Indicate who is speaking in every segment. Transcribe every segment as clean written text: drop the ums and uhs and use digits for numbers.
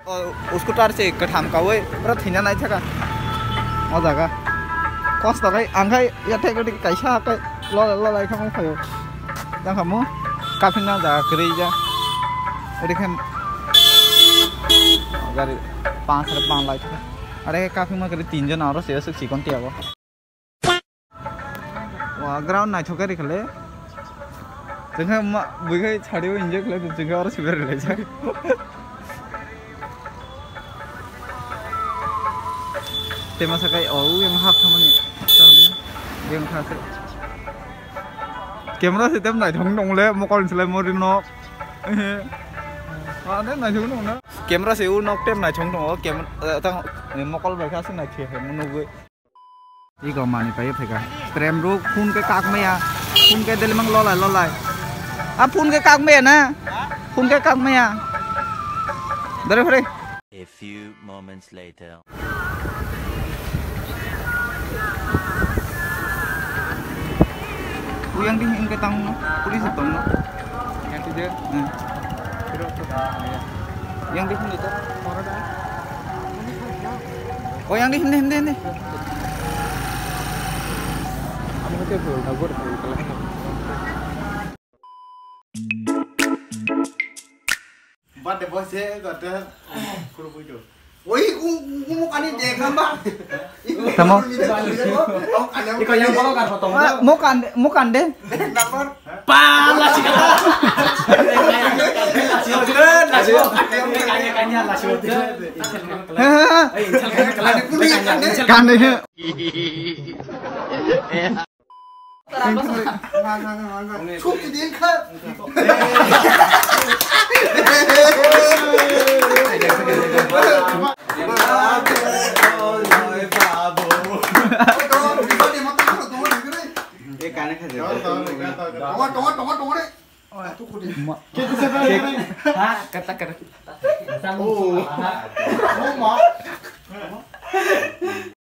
Speaker 1: Scooter से कठाम कावे पूरा थीना नहीं था का मजा का कॉस्ट तो कहीं आंखाई या थे कोई कैसा कहीं लो लाइक हम खायो ता kamu काफी ना जा करी जा देखन गाड़ी 5 लाइक अरे काफी में करी 3 जन और से सिकन तिया वो wah ground naik juga di kale jangan mak bukan cari injek lagi juga orang sih berleza tema sakai yang hap sama nih yang kasih kamera sih tem naik dong le mau kalau selain mau dinok ada naik dong na kamera sih unok tem naik dong kamera tang mau kalau mereka sih naik sih menunggu đi còn mà phải cả trem ru phun cái cạc mày à phun cái đây mang lo lại à phun cái cạc mày nè phun cái cạc mày à đây đây
Speaker 2: a few moments later
Speaker 1: yang di cái tang nó puri setong nó yang di dia yang di sini itu oh yang di sini Bắt để bớt dễ còn thế, không vui được. Ôi, cũng một anh đẹp lắm bác. Thầm không? Đi coi yang baoกันfoto. Mau kan deh. Dapat. Pala sih kata. Kan deh. Chúc chị đến khắp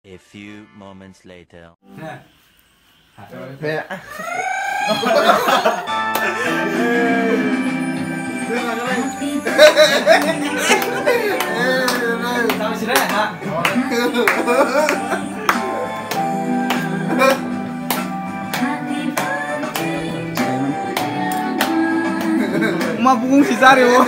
Speaker 2: a few moments later
Speaker 1: Mabung si Sario.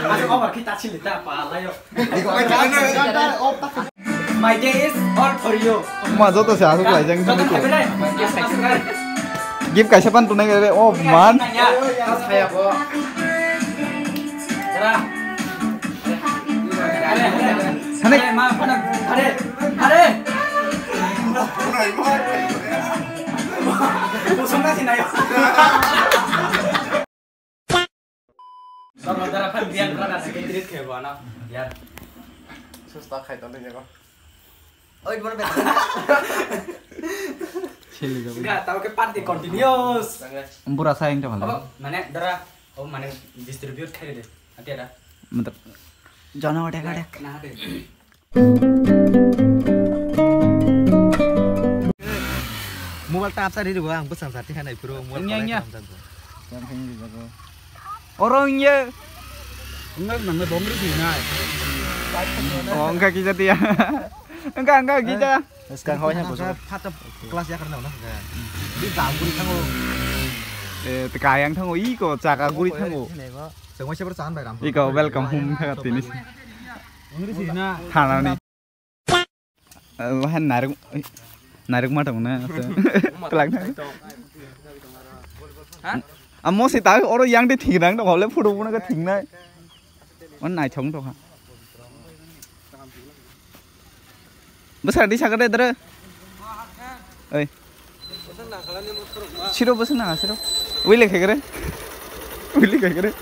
Speaker 3: Masuk over kita cerita apa lah yuk.
Speaker 4: My day is all for you.
Speaker 1: Ma zo to sa su lai jang thang ko. Give kai sapan tu nai re oh man.
Speaker 4: Saya bo. Jara.
Speaker 1: Hane
Speaker 4: Ma pada. Hare. Busuk na sinayo. Kalau darah kan biar pernah sedikit kayak mana, biar
Speaker 3: susah kayak tadi ya kok.
Speaker 4: Oh itu mana betul?
Speaker 1: Chili ka.
Speaker 4: Enggak tahu ke party continuous.
Speaker 1: Empur rasa yang coba.
Speaker 4: Oh mana darah? Oh mana distribute kayak deh. Nanti ada.
Speaker 1: Mantap. Jangan ada ada.
Speaker 4: Nah ada.
Speaker 3: Mobile tap tadi dulu bang, pesan saat ini bro.
Speaker 1: Nya. Orangnya
Speaker 3: Enggak bom di sini.
Speaker 1: oh enggak kita dia. Enggak kita.
Speaker 3: Sekarang hawanya bosok. Kata kelas ya karena udah. Di ganggu tanggo.
Speaker 1: Tekayang tanggo iko caka guri tanggo.
Speaker 3: Semua siapa bersahan bayram.
Speaker 1: Iko welcome home ka tinis.
Speaker 3: Di sini.
Speaker 1: Thana ni. Wahan narik matang na. Telang na. Amo si tahu orang yang di tinggal dong, kalau puru pun agak tinggal. Mana naik cong tuh ha. Besar di sana deh, oi. Siro besar na, siro. Willy kayak kere.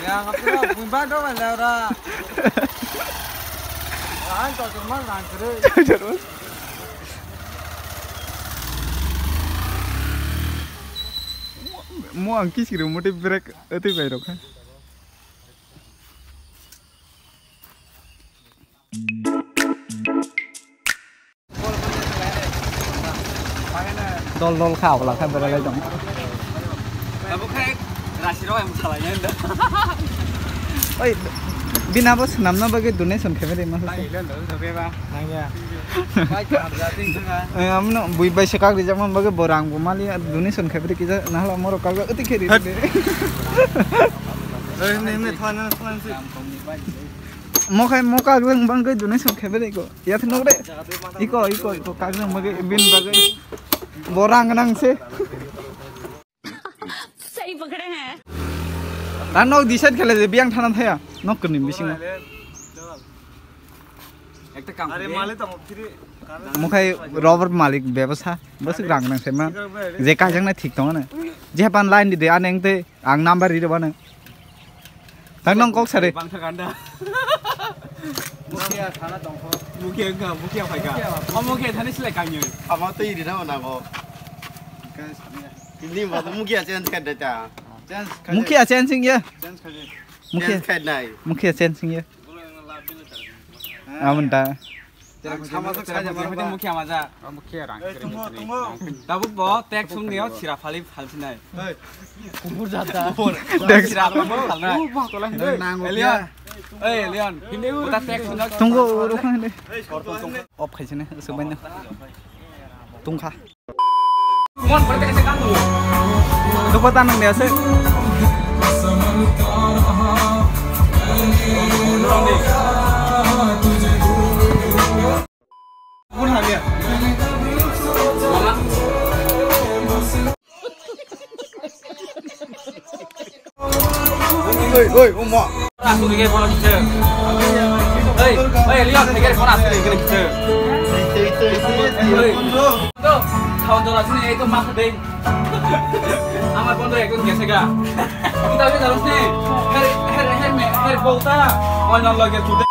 Speaker 3: Ya, ngapain? Bumbar dong, Laura. Anto cuma lancar.
Speaker 1: Mau angki sih remote break itu bayar kan? dol khảo là kan beralai dong.
Speaker 4: Kamu kayak rasi roh yang masalahnya dah.
Speaker 1: Oi, bina bos namna bagi donation kemere mas.
Speaker 4: Thailand dah sampai apa?
Speaker 3: Nanya.
Speaker 1: Amno bui bai sekak di zaman bagi borang bumali donation kemere kita nahla moro kalga uti kiri.
Speaker 3: Ini thana sih.
Speaker 1: Moka geng banggai donation kemere ko. Ya thnok de. Iko kageng bagi bin bagi borang nang se.
Speaker 5: सही पकड़े हैं
Speaker 1: Dan nok decide खेले जे बियां थाना थाया nok कनि बिसिङ
Speaker 4: একটা কাম আরে মালে তো ফিরে
Speaker 1: मुखाय रबर मालिक व्यवसा बस ग्रांग नang सेमा जे काजंग ना ठीक दङ न जे पान लाइन दि आन एंगते आं नम्बर रि दबन तang nong kok sare
Speaker 4: bang thaganda mukia thana dongho mukia phaiga mukia thani silai kangyo
Speaker 3: Ama tuh ini nama nago. Ini mah tuh mungkin aja kan dah.
Speaker 1: मुखिया चेन सिंह ये
Speaker 3: Mungkin kan naik.
Speaker 1: मुखिया chain Singh ये आमंता
Speaker 4: sama saja berarti mukia maja mukia rang tapi bo tek sung niau sira phali phalsinai
Speaker 3: Kubur jatah.
Speaker 1: tek
Speaker 4: sira mo phalnai Elion Elion uta tek sung
Speaker 1: tunggu urang de op khaisine subanya tungkha
Speaker 4: mon berarti kasi kamu
Speaker 1: dupa tanang dia se
Speaker 4: pun hamil
Speaker 3: Oi, umma.
Speaker 4: aku pikir bola kita Elion pikir bola asli kita tuh kawan dolar sini itu masuk deh আমার বন্ধু একজন গেছে গা কিন্তু আমি জানো নি হের বউটা অন্য লগে চুদে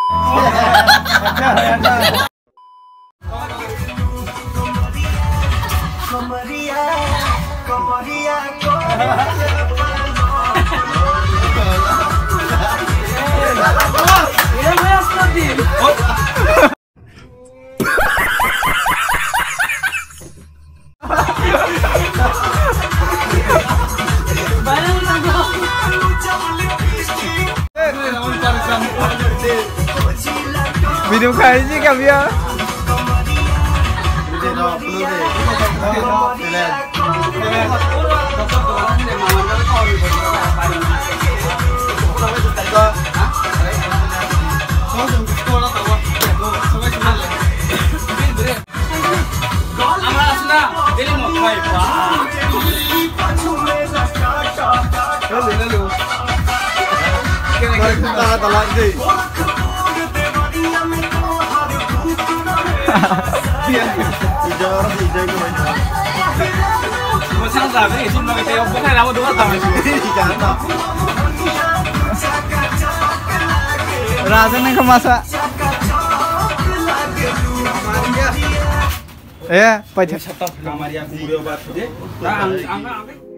Speaker 1: video khai gì cả bia
Speaker 3: Ini no, perlu deh.
Speaker 1: Raja nang kemasa ya pajak
Speaker 4: Maria Kumbrio Batu deh. Nah, angka